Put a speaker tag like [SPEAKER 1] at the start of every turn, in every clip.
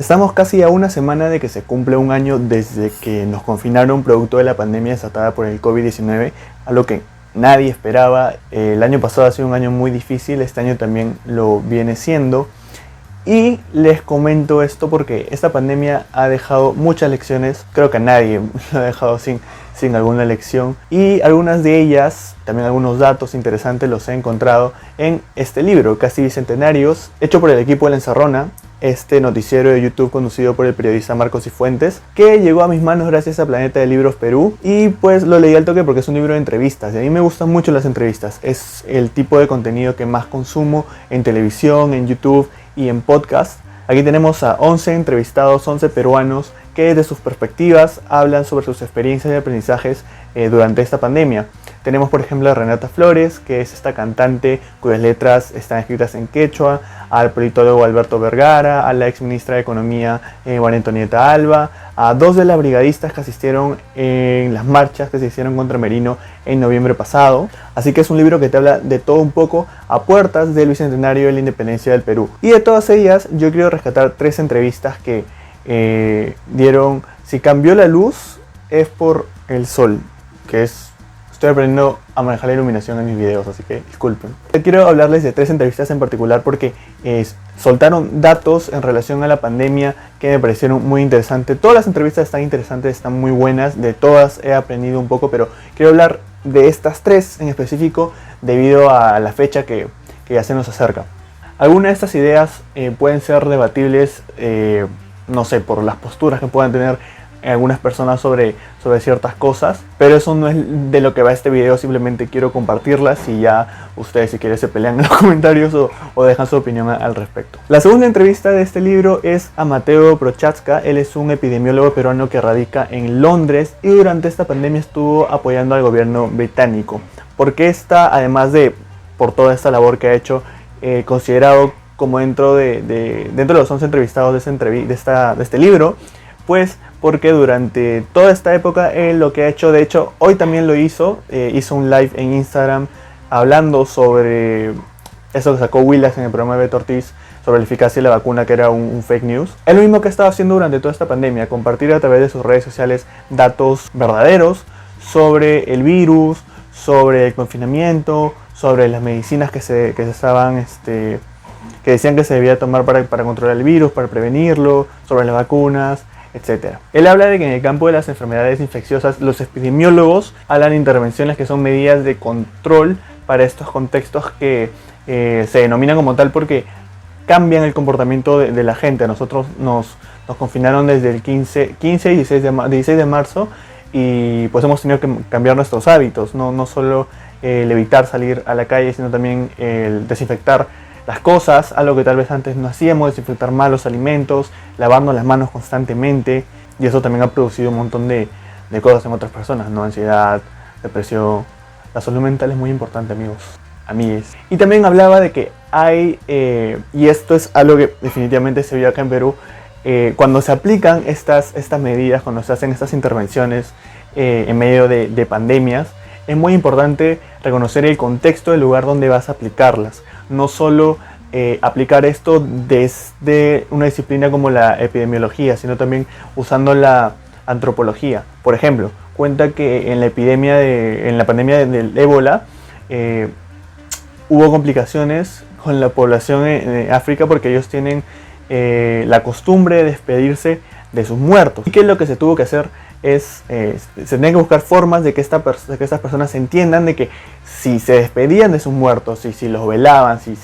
[SPEAKER 1] Estamos casi a una semana de que se cumple un año desde que nos confinaron producto de la pandemia desatada por el COVID-19, algo que nadie esperaba. El año pasado ha sido un año muy difícil, este año también lo viene siendo. Y les comento esto porque esta pandemia ha dejado muchas lecciones, creo que a nadie lo ha dejado sin alguna lección, y algunas de ellas, también algunos datos interesantes los he encontrado en este libro, Casi Bicentenarios, hecho por el equipo de La Encerrona, este noticiero de YouTube conducido por el periodista Marcos Cifuentes, que llegó a mis manos gracias a Planeta de Libros Perú, y pues lo leí al toque porque es un libro de entrevistas, y a mí me gustan mucho las entrevistas, es el tipo de contenido que más consumo en televisión, en YouTube y en podcast. Aquí tenemos a 11 entrevistados, 11 peruanos, que desde sus perspectivas hablan sobre sus experiencias y aprendizajes durante esta pandemia. Tenemos por ejemplo a Renata Flores, que es esta cantante cuyas letras están escritas en quechua, al politólogo Alberto Vergara, a la ex ministra de Economía María Antonieta Alba, a dos de las brigadistas que asistieron en las marchas que se hicieron contra Merino en noviembre pasado. Así que es un libro que te habla de todo un poco a puertas del bicentenario de la independencia del Perú. Y de todas ellas yo quiero rescatar 3 entrevistas que dieron: si cambió la luz es por el sol, que es... Estoy aprendiendo a manejar la iluminación en mis videos, así que disculpen. Quiero hablarles de 3 entrevistas en particular porque soltaron datos en relación a la pandemia que me parecieron muy interesantes. Todas las entrevistas están interesantes, están muy buenas, de todas he aprendido un poco, pero quiero hablar de estas 3 en específico debido a la fecha que ya se nos acerca. Algunas de estas ideas pueden ser debatibles, no sé, por las posturas que puedan tener algunas personas sobre ciertas cosas, pero eso no es de lo que va este video, simplemente quiero compartirlas y ya ustedes si quieren se pelean en los comentarios o dejan su opinión al respecto. La segunda entrevista de este libro es a Mateo Prochaska. Él es un epidemiólogo peruano que radica en Londres y durante esta pandemia estuvo apoyando al gobierno británico, porque está, además de por toda esta labor que ha hecho, considerado como dentro de los 11 entrevistados de este libro, pues porque durante toda esta época él lo que ha hecho, de hecho hoy también lo hizo un live en Instagram hablando sobre eso que sacó Willax en el programa de Beto Ortiz sobre la eficacia de la vacuna, que era un fake news. Es lo mismo que ha estado haciendo durante toda esta pandemia, compartir a través de sus redes sociales datos verdaderos sobre el virus, sobre el confinamiento, sobre las medicinas que se estaban que decían que se debía tomar para controlar el virus, para prevenirlo, sobre las vacunas, etc. Él habla de que en el campo de las enfermedades infecciosas los epidemiólogos hablan de intervenciones que son medidas de control para estos contextos que se denominan como tal porque cambian el comportamiento de la gente. A nosotros nos confinaron desde el 15 y 16 de marzo y pues hemos tenido que cambiar nuestros hábitos, no solo el evitar salir a la calle, sino también el desinfectar las cosas, algo que tal vez antes no hacíamos, desinfectar mal los alimentos, lavarnos las manos constantemente, y eso también ha producido un montón de cosas en otras personas, ¿no? Ansiedad, depresión. La salud mental es muy importante, amigues. Y también hablaba de que hay, y esto es algo que definitivamente se vio acá en Perú, cuando se aplican estas medidas, cuando se hacen estas intervenciones en medio de pandemias, es muy importante reconocer el contexto del lugar donde vas a aplicarlas. No solo aplicar esto desde una disciplina como la epidemiología, sino también usando la antropología. Por ejemplo, cuenta que en la pandemia del ébola hubo complicaciones con la población en África porque ellos tienen la costumbre de despedirse de sus muertos. Y que lo que se tuvo que hacer es, se tenían que buscar formas de que estas personas entiendan de que si se despedían de sus muertos, si los velaban, si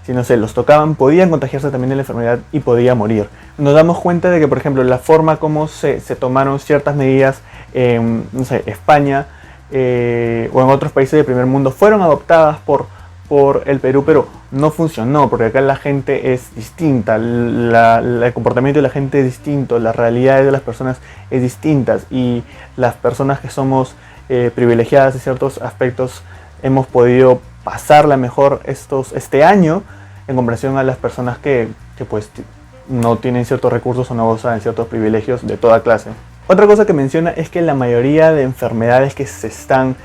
[SPEAKER 1] no sé, los tocaban, podían contagiarse también de la enfermedad y podía morir. Nos damos cuenta de que, por ejemplo, la forma como se tomaron ciertas medidas en, no sé, España o en otros países del primer mundo fueron adoptadas por el Perú, pero no funcionó, porque acá la gente es distinta, el comportamiento de la gente es distinto, las realidades de las personas es distintas, y las personas que somos privilegiadas en ciertos aspectos hemos podido pasarla mejor este año en comparación a las personas que pues no tienen ciertos recursos o no gozan de ciertos privilegios de toda clase. Otra cosa que menciona es que la mayoría de enfermedades que están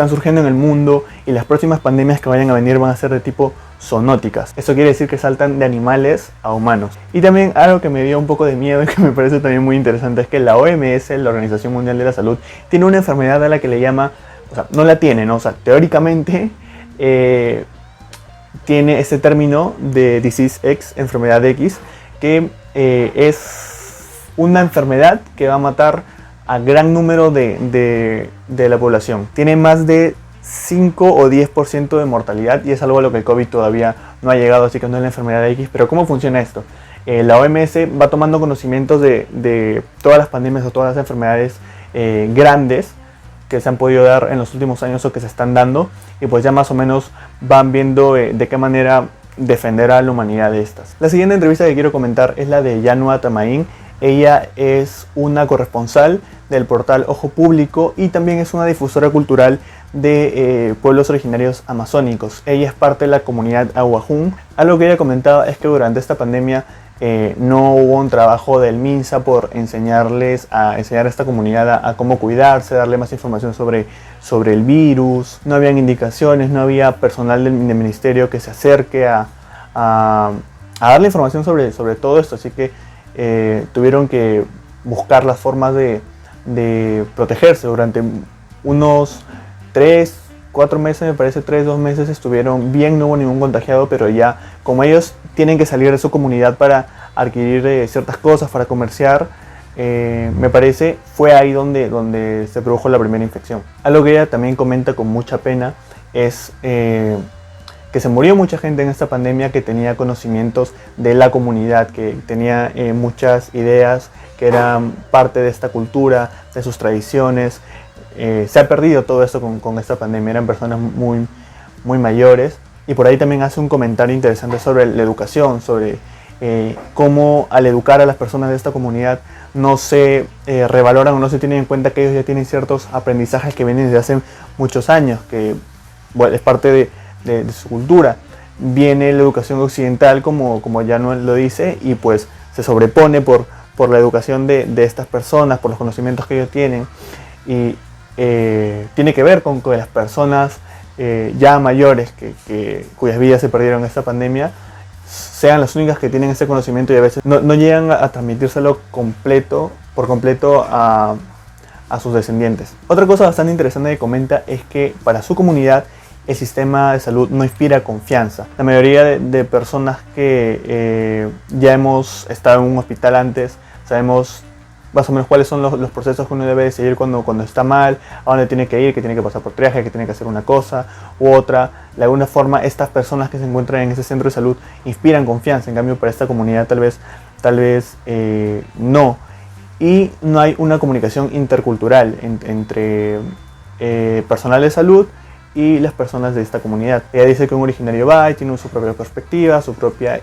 [SPEAKER 1] surgiendo en el mundo y las próximas pandemias que vayan a venir van a ser de tipo zoonóticas. Eso quiere decir que saltan de animales a humanos. Y también algo que me dio un poco de miedo y que me parece también muy interesante es que la OMS, la Organización Mundial de la Salud, tiene una enfermedad a la que le llama, o sea, no la tiene, ¿no? O sea, teóricamente tiene este término de Disease X, enfermedad X, que es una enfermedad que va a matar a gran número de la población. Tiene más de 5 o 10% de mortalidad y es algo a lo que el COVID todavía no ha llegado, así que no es la enfermedad X. Pero ¿cómo funciona esto? La OMS va tomando conocimientos de todas las pandemias o todas las enfermedades grandes que se han podido dar en los últimos años o que se están dando, y pues ya más o menos van viendo de qué manera defender a la humanidad de estas. La siguiente entrevista que quiero comentar es la de Yanua Tamain. Ella es una corresponsal del portal Ojo Público y también es una difusora cultural de pueblos originarios amazónicos. Ella es parte de la comunidad Aguajún. Algo que ella comentaba es que durante esta pandemia no hubo un trabajo del MINSA por enseñar a esta comunidad a cómo cuidarse, darle más información sobre el virus. No habían indicaciones, no había personal del ministerio que se acerque a darle información sobre todo esto, así que tuvieron que buscar las formas de protegerse. Durante unos 3-4 meses, me parece 3-2 meses estuvieron bien, no hubo ningún contagiado, pero ya como ellos tienen que salir de su comunidad para adquirir ciertas cosas, para comerciar, me parece fue ahí donde se produjo la primera infección. Algo que ella también comenta con mucha pena es que se murió mucha gente en esta pandemia que tenía conocimientos de la comunidad, que tenía muchas ideas que eran parte de esta cultura, de sus tradiciones. Se ha perdido todo esto con esta pandemia, eran personas muy, muy mayores. Y por ahí también hace un comentario interesante sobre la educación, sobre cómo al educar a las personas de esta comunidad no se revaloran o no se tienen en cuenta que ellos ya tienen ciertos aprendizajes que vienen desde hace muchos años, que bueno, es parte de su cultura. Viene la educación occidental, como ya no lo dice, y pues se sobrepone por la educación de estas personas, por los conocimientos que ellos tienen, y tiene que ver con que las personas ya mayores cuyas vidas se perdieron en esta pandemia sean las únicas que tienen ese conocimiento y a veces no llegan a transmitírselo por completo a sus descendientes. Otra cosa bastante interesante que comenta es que para su comunidad el sistema de salud no inspira confianza. La mayoría de personas que ya hemos estado en un hospital antes, sabemos más o menos cuáles son los procesos que uno debe seguir cuando está mal, a dónde tiene que ir, que tiene que pasar por triaje, que tiene que hacer una cosa u otra. De alguna forma, estas personas que se encuentran en ese centro de salud inspiran confianza. En cambio, para esta comunidad tal vez no. Y no hay una comunicación intercultural entre personal de salud y las personas de esta comunidad. Ella dice que un originario va y tiene su propia perspectiva, su propio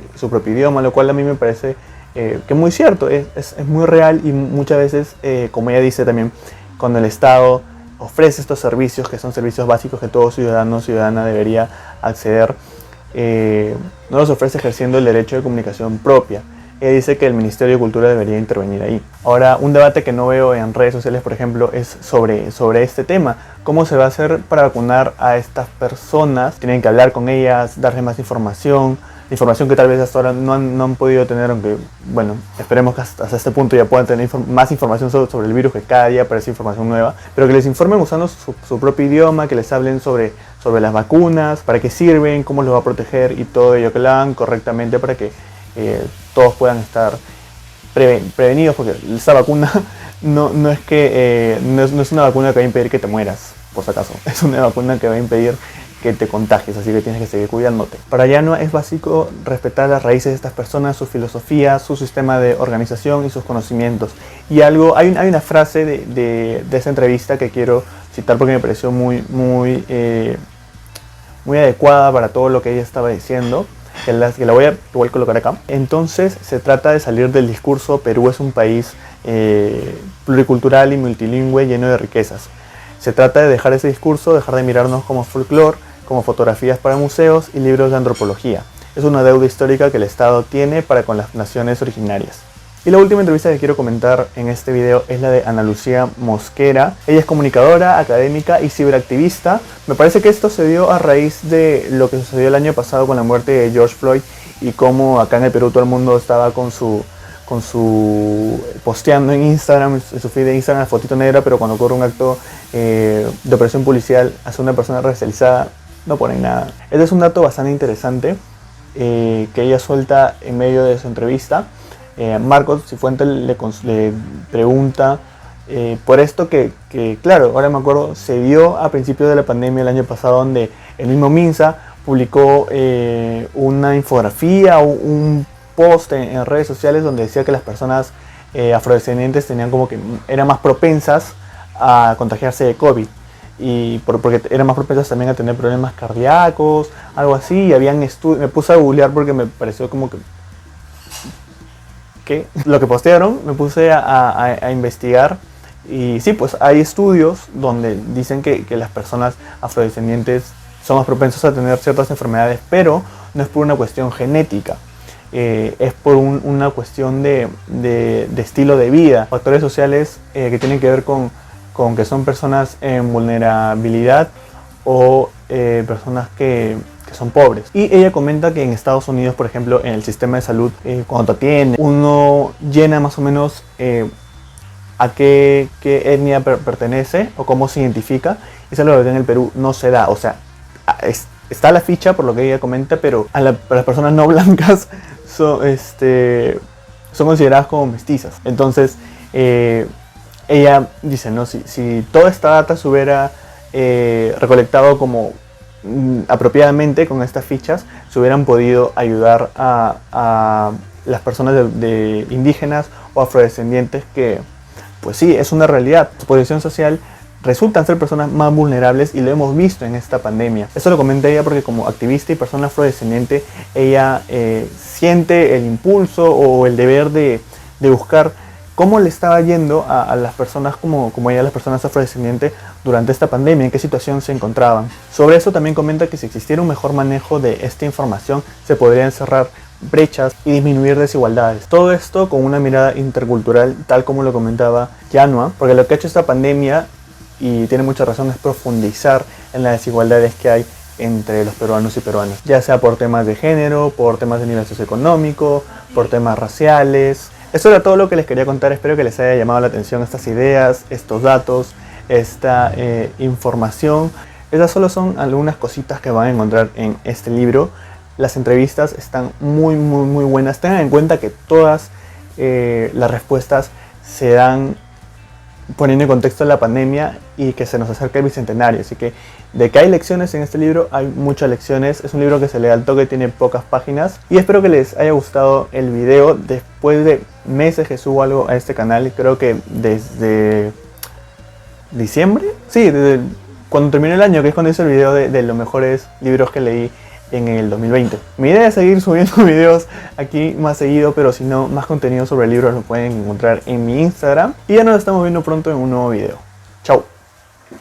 [SPEAKER 1] idioma, lo cual a mí me parece que es muy cierto, es muy real, y muchas veces, como ella dice también, cuando el Estado ofrece estos servicios, que son servicios básicos que todo ciudadano o ciudadana debería acceder, no los ofrece ejerciendo el derecho de comunicación propia. Ella dice que el Ministerio de Cultura debería intervenir ahí. Ahora, un debate que no veo en redes sociales, por ejemplo, es sobre este tema. ¿Cómo se va a hacer para vacunar a estas personas? Tienen que hablar con ellas, darles más información que tal vez hasta ahora no han podido tener, aunque, bueno, esperemos que hasta este punto ya puedan tener más información sobre el virus, que cada día aparece información nueva, pero que les informen usando su propio idioma, que les hablen sobre las vacunas, para qué sirven, cómo los va a proteger y todo ello, que lo hagan correctamente para que todos puedan estar prevenidos, porque esta vacuna no es una vacuna que va a impedir que te mueras, por si acaso, es una vacuna que va a impedir que te contagies, así que tienes que seguir cuidándote. Para Yanua es básico respetar las raíces de estas personas, su filosofía, su sistema de organización y sus conocimientos. Y hay una frase de esa entrevista que quiero citar porque me pareció muy adecuada para todo lo que ella estaba diciendo, que la voy a igual colocar acá. Entonces se trata de salir del discurso Perú es un país pluricultural y multilingüe lleno de riquezas. Se trata de dejar ese discurso, dejar de mirarnos como folclore, como fotografías para museos y libros de antropología. Es una deuda histórica que el Estado tiene para con las naciones originarias. Y la última entrevista que quiero comentar en este video es la de Ana Lucía Mosquera. Ella es comunicadora, académica y ciberactivista. Me parece que esto se dio a raíz de lo que sucedió el año pasado con la muerte de George Floyd y cómo acá en el Perú todo el mundo estaba con su posteando en Instagram, en su feed de Instagram, la fotito negra, pero cuando ocurre un acto de operación policial hacia una persona racializada, no ponen nada. Este es un dato bastante interesante que ella suelta en medio de su entrevista. Marcos Cifuentes le pregunta por esto que, claro, ahora me acuerdo, se dio a principios de la pandemia el año pasado, donde el mismo Minsa publicó una infografía o un post en redes sociales donde decía que las personas afrodescendientes tenían como que eran más propensas a contagiarse de COVID y porque eran más propensas también a tener problemas cardíacos, algo así, y habían estudios. Me puse a googlear porque me pareció como que ¿qué? Lo que postearon, me puse a investigar y sí, pues hay estudios donde dicen que las personas afrodescendientes son más propensos a tener ciertas enfermedades, pero no es por una cuestión genética. Es por una cuestión de estilo de vida, factores sociales que tienen que ver con que son personas en vulnerabilidad o personas que son pobres. Y ella comenta que en Estados Unidos, por ejemplo, en el sistema de salud, cuando te atiende, uno llena más o menos a qué etnia pertenece o cómo se identifica, y eso es lo que en el Perú no se da. O sea, está la ficha, por lo que ella comenta, pero para las personas no blancas son consideradas como mestizas. Entonces ella dice, ¿no? Si toda esta data se hubiera recolectado como apropiadamente con estas fichas, se hubieran podido ayudar a las personas de indígenas o afrodescendientes, que pues sí, es una realidad. Su posición social resultan ser personas más vulnerables y lo hemos visto en esta pandemia. Eso lo comenta ella porque como activista y persona afrodescendiente, ella siente el impulso o el deber de buscar cómo le estaba yendo a las personas como ella, las personas afrodescendientes, durante esta pandemia, en qué situación se encontraban. Sobre eso también comenta que si existiera un mejor manejo de esta información, se podrían cerrar brechas y disminuir desigualdades. Todo esto con una mirada intercultural, tal como lo comentaba Yanua, porque lo que ha hecho esta pandemia, y tiene mucha razón, es profundizar en las desigualdades que hay entre los peruanos y peruanas, ya sea por temas de género, por temas de nivel socioeconómico, por temas raciales. Eso era todo lo que les quería contar. Espero que les haya llamado la atención estas ideas, estos datos, esta información. Esas solo son algunas cositas que van a encontrar en este libro. Las entrevistas están muy buenas. Tengan en cuenta que todas las respuestas se dan poniendo en contexto la pandemia y que se nos acerca el bicentenario. Así que de que hay lecciones en este libro, hay muchas lecciones. Es un libro que se lee al toque, tiene pocas páginas. Y espero que les haya gustado el video. Después de meses que subo algo a este canal, creo que desde diciembre, sí, desde cuando terminó el año, que es cuando hice el video de los mejores libros que leí en el 2020. Mi idea es seguir subiendo videos aquí más seguido, pero si no, más contenido sobre libros lo pueden encontrar en mi Instagram. Y ya nos estamos viendo pronto en un nuevo video. Chao.